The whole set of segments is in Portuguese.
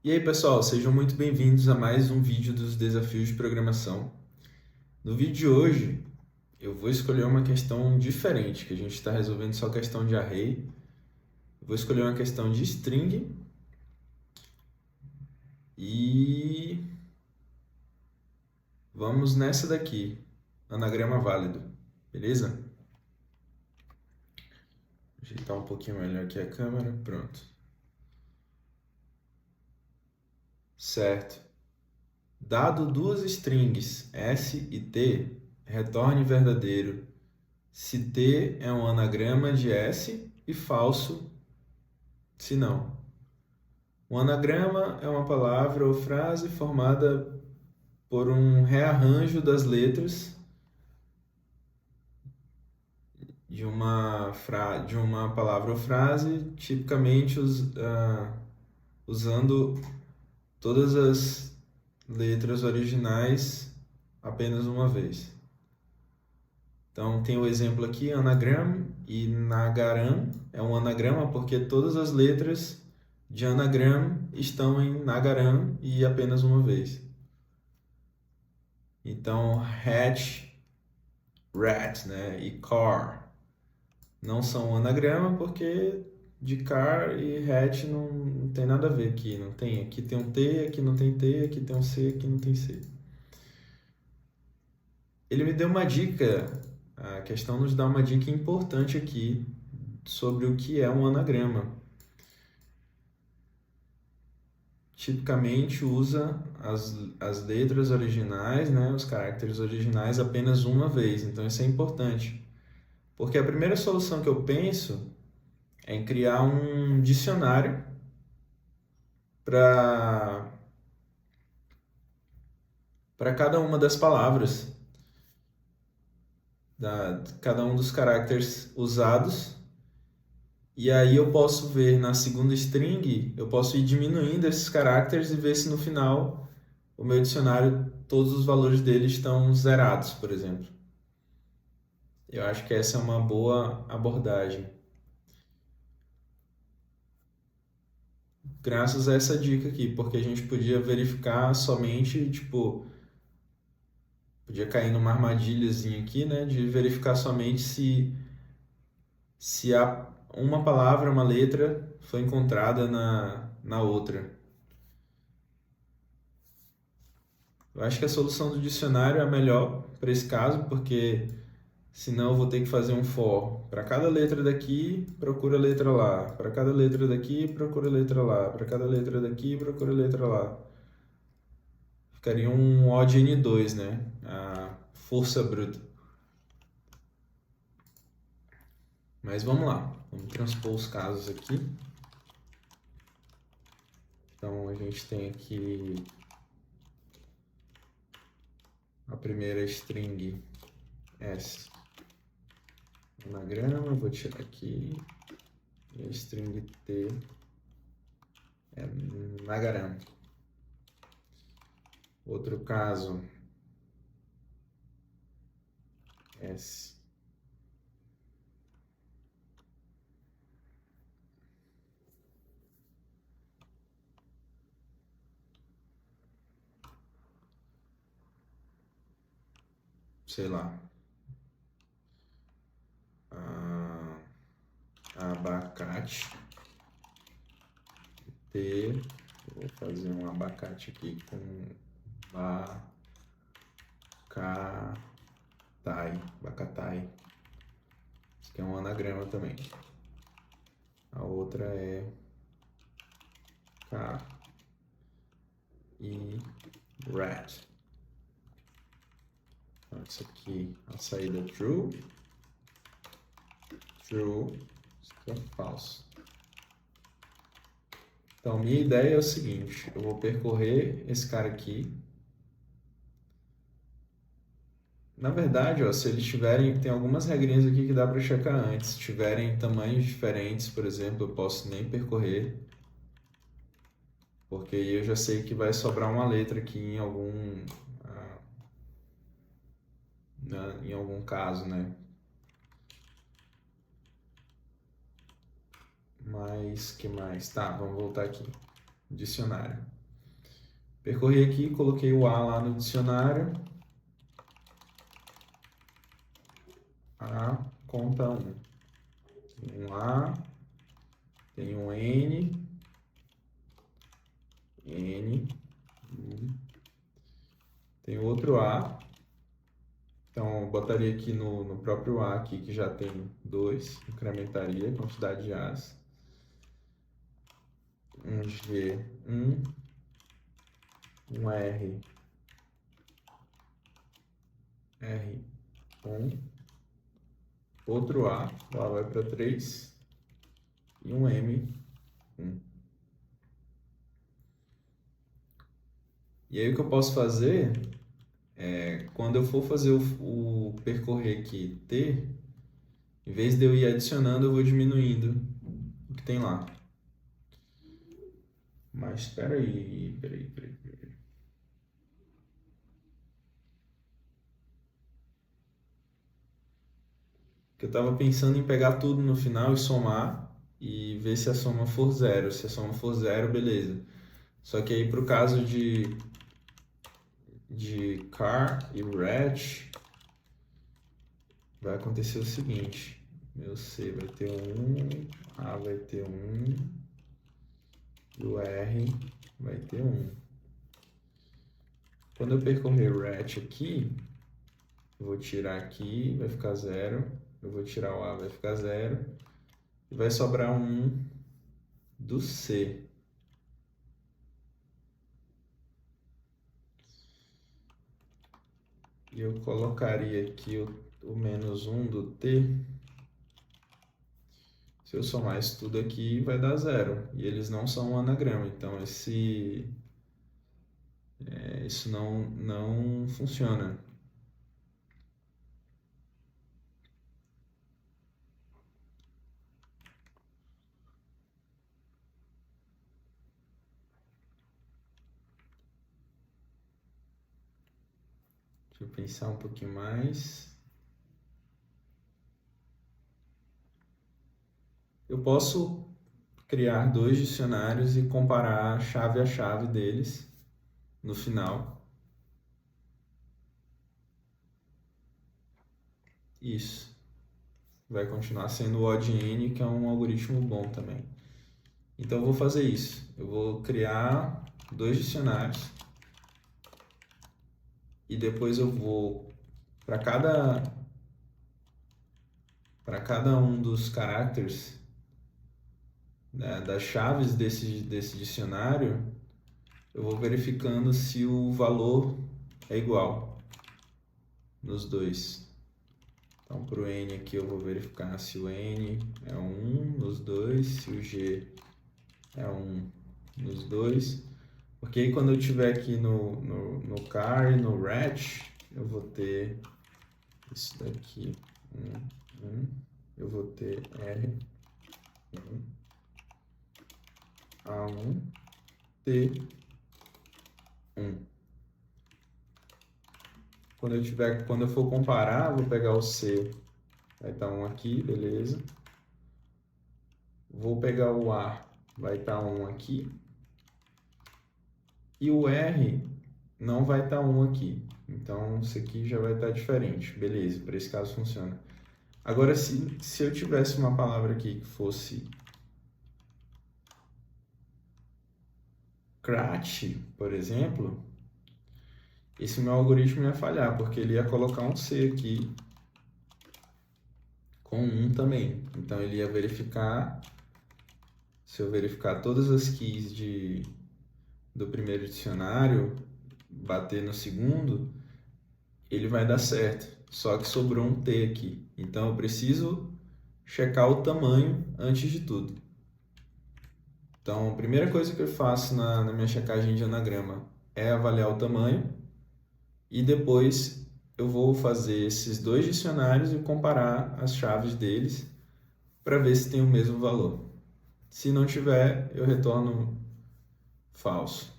E aí, pessoal, sejam muito bem-vindos a mais um vídeo dos desafios de programação. No vídeo de hoje, eu vou escolher uma questão diferente, que a gente está resolvendo só questão de array. Eu vou escolher uma questão de string e vamos nessa daqui, anagrama válido, beleza? Ajeitar um pouquinho melhor aqui a câmera, pronto. Certo. Dado duas strings S e T, retorne verdadeiro se T é um anagrama de S e falso se não. Um anagrama é uma palavra ou frase formada por um rearranjo das letras de uma palavra ou frase, tipicamente usando todas as letras originais apenas uma vez. Então, tem o exemplo aqui, anagram e nagaram. É um anagrama porque todas as letras de anagram estão em nagaram e apenas uma vez. Então, hatch, rat, né, e car não são um anagrama porque de car e hatch não tem nada a ver aqui. Não tem, aqui tem um T, aqui não tem T, aqui tem um C, aqui não tem C. Ele me deu uma dica, a questão nos dá uma dica importante aqui sobre o que é um anagrama. Tipicamente usa as letras originais, né, os caracteres originais apenas uma vez, então isso é importante. Porque a primeira solução que eu penso é em criar um dicionário para cada uma das palavras, cada um dos caracteres usados. E aí eu posso ver na segunda string, eu posso ir diminuindo esses caracteres e ver se no final o meu dicionário, todos os valores dele estão zerados, por exemplo. Eu acho que essa é uma boa abordagem. Graças a essa dica aqui, porque a gente podia verificar somente, tipo, podia cair numa armadilhazinha aqui, né, de verificar somente se há uma palavra, uma letra foi encontrada na outra. Eu acho que a solução do dicionário é a melhor para esse caso, porque senão eu vou ter que fazer um for. Para cada letra daqui, procura a letra lá. Para cada letra daqui, procura a letra lá. Para cada letra daqui, procura a letra lá. Ficaria um O de N2, né? A força bruta. Mas vamos lá. Vamos transpor os casos aqui. Então a gente tem aqui a primeira string S. Anagrama, vou tirar aqui. E a string T é nagaram. Outro caso, S. Sei lá. Abacate. T. Vou fazer um abacate aqui com bacatai. Isso aqui é um anagrama também. A outra é K e rat. Então, isso aqui, a saída true. True. Isso aqui é falso. Então, minha ideia é o seguinte, eu vou percorrer esse cara aqui. Na verdade, ó, se eles tiverem, tem algumas regrinhas aqui que dá para checar antes. Se tiverem tamanhos diferentes, por exemplo, eu posso nem percorrer, porque aí eu já sei que vai sobrar uma letra aqui ah, em algum caso, né? Mas, que mais? Tá, vamos voltar aqui. dicionário. Percorri aqui, coloquei o A lá no dicionário. A conta 1. Tem um A, tem um N, tem outro A. Então, eu botaria aqui no próprio A aqui, que já tem 2, incrementaria a quantidade de A's. Um G, um R, R1, outro A, o A vai para 3, e um M, 1. E aí o que eu posso fazer é, quando eu for fazer o percorrer aqui T, em vez de eu ir adicionando, eu vou diminuindo o que tem lá. Mas espera aí, peraí. Eu estava pensando em pegar tudo no final e somar e ver se a soma for zero. Se a soma for zero, beleza. Só que aí para o caso de car e rat, vai acontecer o seguinte. Meu C vai ter 1, A vai ter 1 e o R vai ter 1. Quando eu percorrer rat aqui, eu vou tirar aqui, vai ficar 0. Eu vou tirar o A, vai ficar 0. E vai sobrar 1 do C. E eu colocaria aqui o menos 1 do T. Se eu somar isso tudo aqui, vai dar 0. E eles não são um anagrama, então isso não funciona. Deixa eu pensar um pouquinho mais. Eu posso criar 2 dicionários e comparar chave a chave deles no final. Isso. Vai continuar sendo o ODN, que é um algoritmo bom também. Então eu vou fazer isso. Eu vou criar 2 dicionários e depois eu vou para cada um dos caracteres, né, das chaves desse dicionário, eu vou verificando se o valor é igual nos dois. Então, para o N aqui eu vou verificar se o N é 1 nos dois, se o G é 1 nos dois. Porque aí quando eu estiver aqui no car e no rat, eu vou ter isso daqui, 1. Eu vou ter R1, A1, T1. Quando eu for comparar, vou pegar o C, vai estar 1 aqui, beleza. Vou pegar o A, vai estar 1 aqui. E o R não vai estar 1 aqui. Então, isso aqui já vai estar diferente. Beleza, para esse caso funciona. Agora, se eu tivesse uma palavra aqui que fosse crat, por exemplo, esse meu algoritmo ia falhar, porque ele ia colocar um C aqui com 1 também. Então, ele ia verificar, se eu verificar todas as keys do primeiro dicionário, bater no segundo, ele vai dar certo. Só que sobrou um T aqui. Então, eu preciso checar o tamanho antes de tudo. Então, a primeira coisa que eu faço na minha checagem de anagrama é avaliar o tamanho e depois eu vou fazer esses 2 dicionários e comparar as chaves deles para ver se tem o mesmo valor. Se não tiver, eu retorno falso.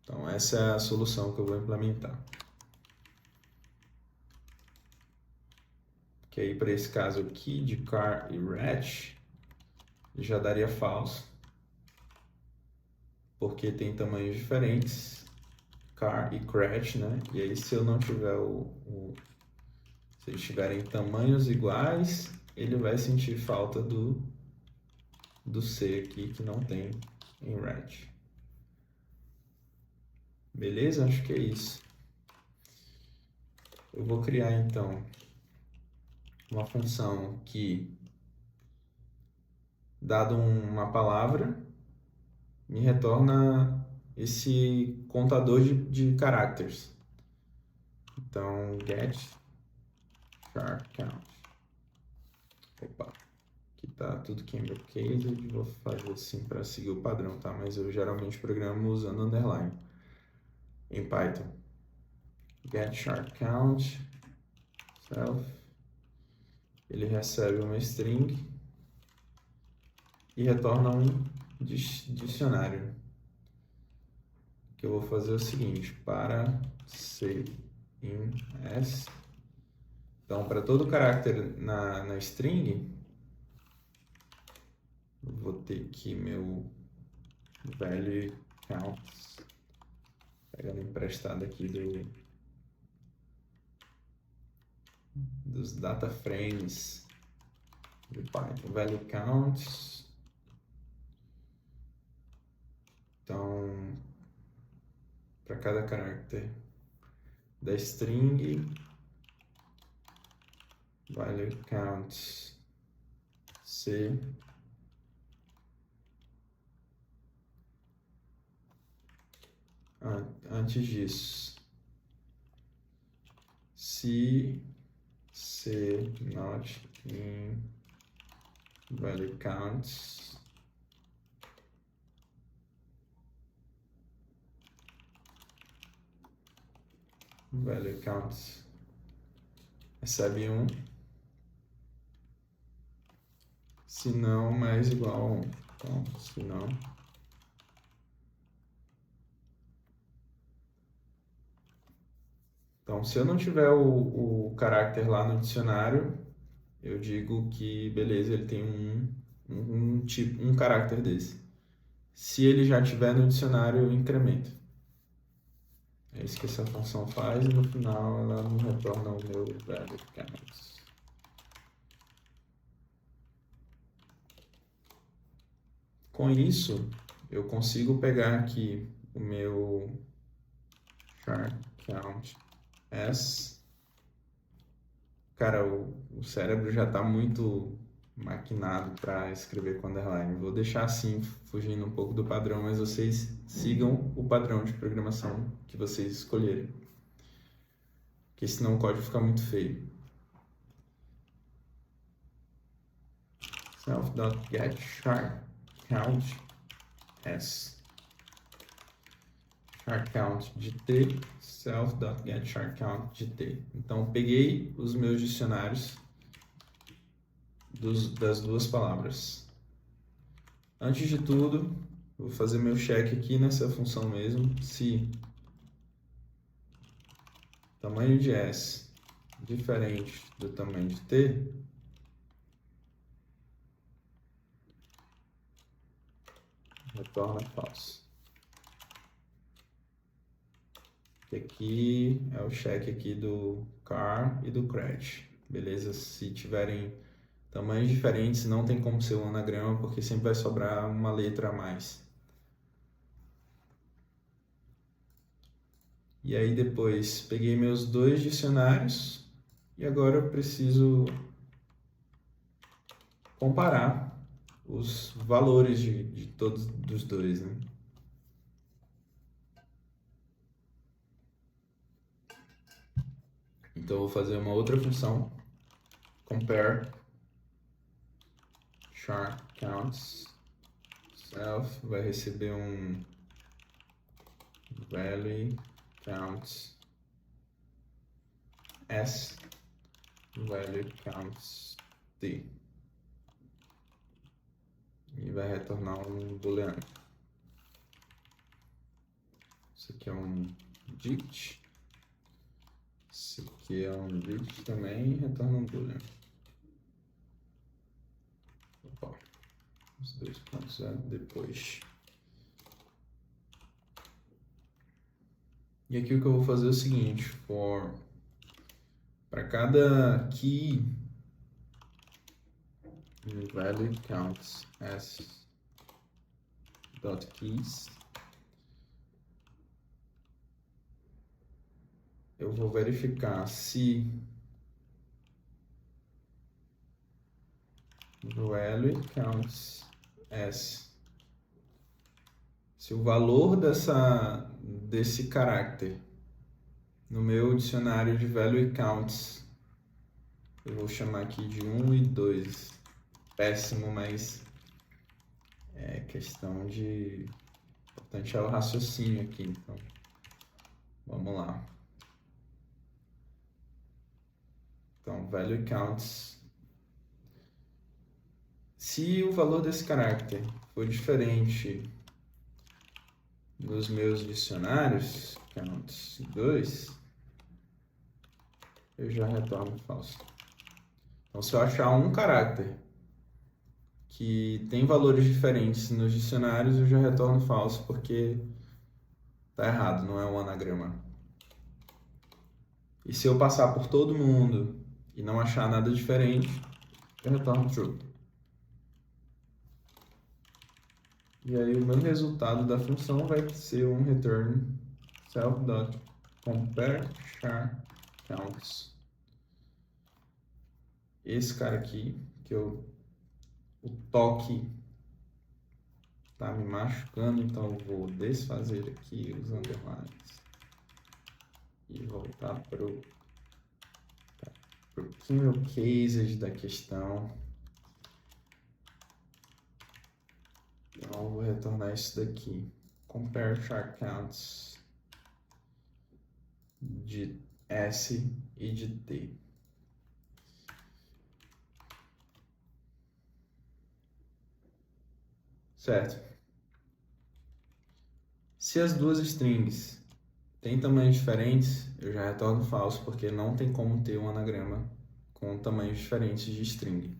Então, essa é a solução que eu vou implementar. Que aí, para esse caso aqui de car e rat, já daria falso. porque tem tamanhos diferentes, car e crash, né? E aí se eu não tiver se eles tiverem tamanhos iguais, ele vai sentir falta do C aqui, que não tem em red. Beleza? Acho que é isso. Eu vou criar, então, uma função que, dado uma palavra, me retorna esse contador de caracteres. Então, get char count. Opa, aqui tá tudo Cambridge Case. Vou fazer assim para seguir o padrão, tá? Mas eu geralmente programo usando underline em Python. Get char count self. Ele recebe uma string e retorna um dicionário. Que eu vou fazer o seguinte, para C in S. Então, para todo caractere na string, eu vou ter aqui meu value counts, pegando emprestado aqui dos data frames do Python. Value counts. Então, para cada caractere da string, value counts C antes disso, se C not in value counts value counts recebe 1, se não mais igual a 1. Então, se não, então, se eu não tiver o caráter lá no dicionário, eu digo que, beleza, ele tem um caráter desse. Se ele já tiver no dicionário, eu incremento. É isso que essa função faz e no final ela me retorna o meu value counts. Com isso, eu consigo pegar aqui o meu char count S. Cara, o cérebro já está muito maquinado para escrever com underline. Vou deixar assim, fugindo um pouco do padrão, mas vocês sigam o padrão de programação que vocês escolherem. Porque senão o código fica muito feio. Self.get char count S. Char count de T, self.get char count de T. Então, peguei os meus dicionários das duas palavras. Antes de tudo, vou fazer meu check aqui nessa função mesmo, se tamanho de S diferente do tamanho de T, retorna falso. E aqui é o check aqui do car e do crash, beleza? Se tiverem tamanhos diferentes, não tem como ser um anagrama, porque sempre vai sobrar uma letra a mais. E aí depois peguei meus dois dicionários e agora eu preciso comparar os valores de todos dos dois, né? Então eu vou fazer uma outra função, compare char counts self, vai receber um value counts S, value counts T, e vai retornar um booleano. Isso aqui é um dict, isso aqui é um dict também, e retorna um booleano. Opa, os dois pontos depois. E aqui o que eu vou fazer é o seguinte, for para cada key value counts as dot keys, eu vou verificar se value counts as, se o valor desse caráter no meu dicionário de value counts, eu vou chamar aqui de 1 e 2, péssimo, mas é questão de, importante é o raciocínio aqui, então vamos lá. Então, value counts, se o valor desse caráter for diferente nos meus dicionários, counts 2, eu já retorno falso. Então, se eu achar um caráter que tem valores diferentes nos dicionários, eu já retorno falso, porque tá errado, não é um anagrama. E se eu passar por todo mundo e não achar nada diferente, eu retorno true. E aí o meu resultado da função vai ser um return self.compare char counts. Esse cara aqui, o toque tá me machucando, então eu vou desfazer aqui os underlines e voltar pro kernel cases da questão. Então eu vou retornar isso daqui. Compare char counts de S e de T. Certo. Se as duas strings têm tamanhos diferentes, eu já retorno falso, porque não tem como ter um anagrama com tamanhos diferentes de string.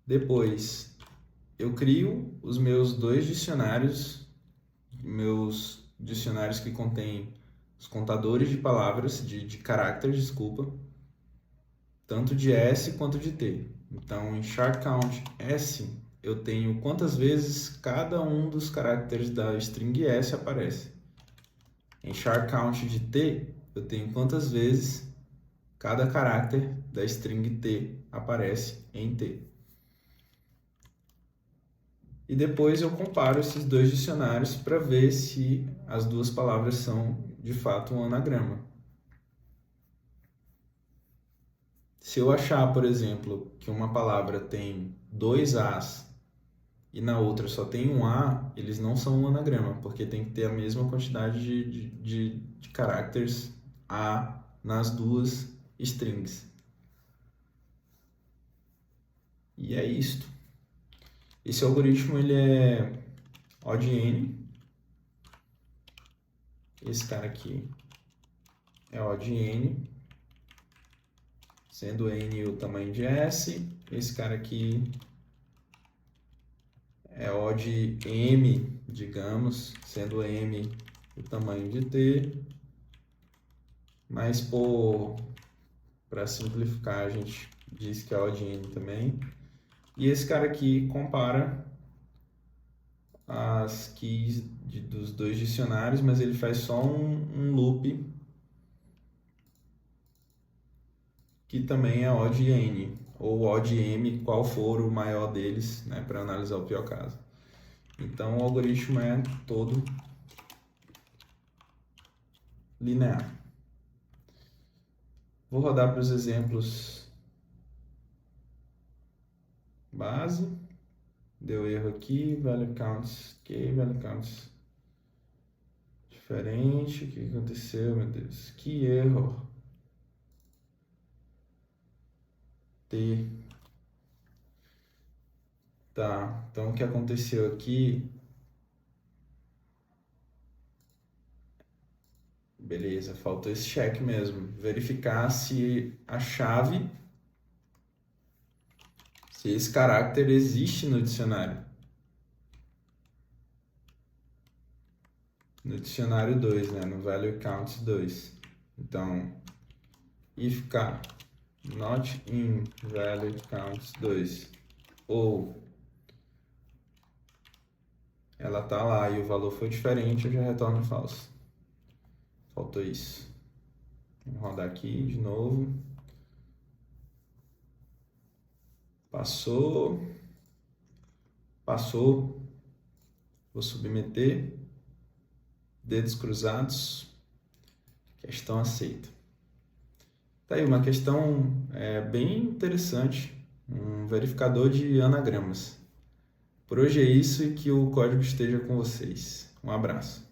Depois, eu crio os meus dois dicionários, meus dicionários que contêm os contadores de palavras, de caracteres, desculpa, tanto de S quanto de T. Então, em char count S, eu tenho quantas vezes cada um dos caracteres da string S aparece. Em char count de T, eu tenho quantas vezes cada caráter da string T aparece em T. E depois eu comparo esses dois dicionários para ver se as duas palavras são de fato um anagrama. Se eu achar, por exemplo, que uma palavra tem dois As e na outra só tem um A, eles não são um anagrama, porque tem que ter a mesma quantidade de caracteres A nas duas strings. E é isto. Esse algoritmo ele é O de N. Esse cara aqui é O de N, sendo N o tamanho de S. Esse cara aqui é O de M, digamos, sendo M o tamanho de T. Mas para simplificar, a gente diz que é O de N também. E esse cara aqui compara as keys dos dois dicionários, mas ele faz só um loop que também é O de N, ou O de M, qual for o maior deles, né, para analisar o pior caso. Então o algoritmo é todo linear. Vou rodar para os exemplos base. Deu erro aqui, value counts, value counts diferente. O que aconteceu, meu Deus? Que erro! T. Tá, então o que aconteceu aqui? Beleza, faltou esse check mesmo. Verificar se a chave, se esse caráter existe no dicionário. no dicionário 2, né? No value counts 2. Então, if k not in value counts 2 ou ela tá lá e o valor foi diferente, eu já retorno false. Faltou isso. Vamos rodar aqui de novo. Passou. Vou submeter. Dedos cruzados. Questão aceita. Tá aí uma questão bem interessante. Um verificador de anagramas. Por hoje é isso e que o código esteja com vocês. Um abraço.